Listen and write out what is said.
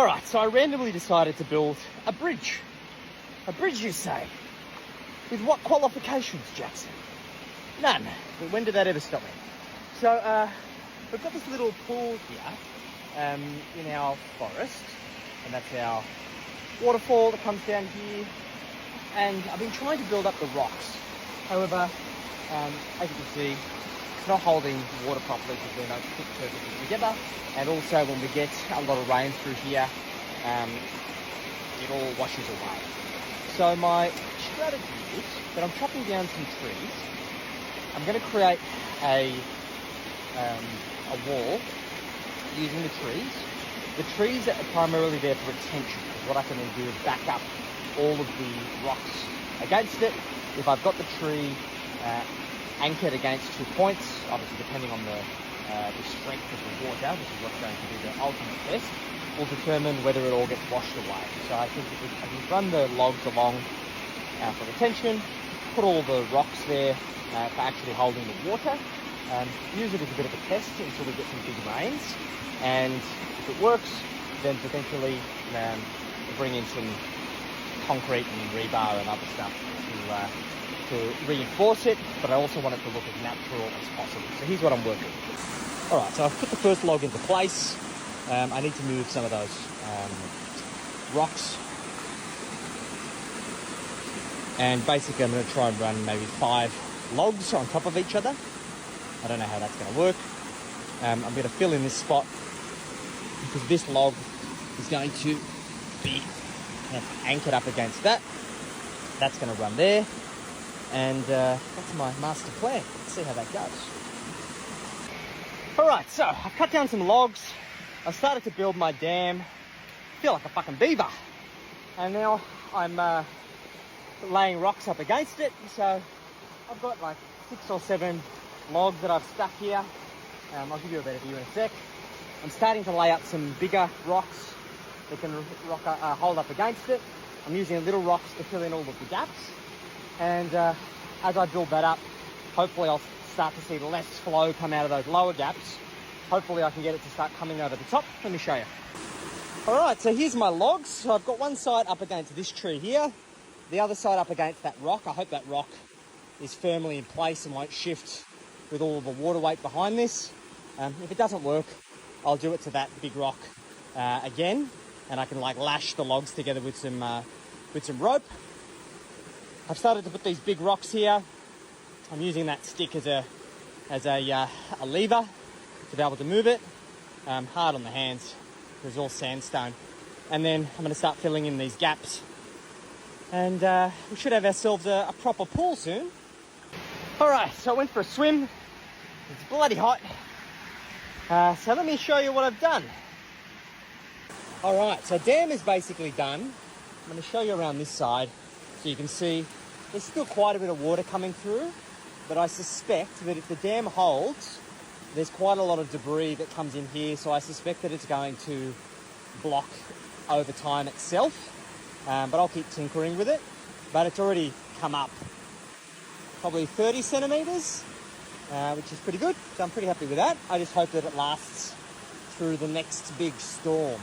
Alright, so I randomly decided to build a bridge. A bridge, you say? With what qualifications, Jackson? None. But when did that ever stop me? So, we've got this little pool here in our forest, and that's our waterfall that comes down here. And I've been trying to build up the rocks. However, as you can see, it's not holding water properly because they don't fit perfectly together. And also when we get a lot of rain through here, it all washes away. So my strategy is that I'm chopping down some trees. I'm going to create a wall using the trees. The trees are primarily there for retention. What I can then do is back up all of the rocks against it. If I've got the tree anchored against 2 points, obviously depending on the strength of the water, which is what's going to be the ultimate test, will determine whether it all gets washed away. So I think if I can run the logs along for retention, put all the rocks there for actually holding the water, use it as a bit of a test until we get some big rains, and if it works, then potentially bring in some concrete and rebar and other stuff to reinforce it, but I also want it to look as natural as possible. So here's what I'm working with. Alright, so I've put the first log into place. I need to move some of those rocks. And basically I'm going to try and run maybe 5 logs on top of each other. I don't know how that's going to work. I'm going to fill in this spot because this log is going to be anchored up against that. That's going to run there. And that's my master plan. Let's see how that goes. Alright, so I've cut down some logs. I started to build my dam. I feel like a fucking beaver. And now I'm laying rocks up against it. So I've got like 6 or 7 logs that I've stuck here. I'll give you a better view in a sec. I'm starting to lay up some bigger rocks that can hold up against it. I'm using little rocks to fill in all of the gaps. And as I build that up, hopefully I'll start to see less flow come out of those lower gaps. Hopefully I can get it to start coming over the top. Let me show you. Alright, so here's my logs. So I've got one side up against this tree here, the other side up against that rock. I hope that rock is firmly in place and won't shift with all of the water weight behind this. If it doesn't work, I'll do it to that big rock again, and I can like lash the logs together with some rope. I've started to put these big rocks here. I'm using that stick as a lever to be able to move it. Hard on the hands, it's all sandstone. And then I'm going to start filling in these gaps. And we should have ourselves a proper pool soon. Alright, so I went for a swim. It's bloody hot. So let me show you what I've done. Alright, so dam is basically done. I'm going to show you around this side so you can see there's still quite a bit of water coming through, but I suspect that if the dam holds, there's quite a lot of debris that comes in here, so I suspect that it's going to block over time itself, but I'll keep tinkering with it. But it's already come up probably 30 centimetres, which is pretty good, so I'm pretty happy with that. I just hope that it lasts through the next big storm.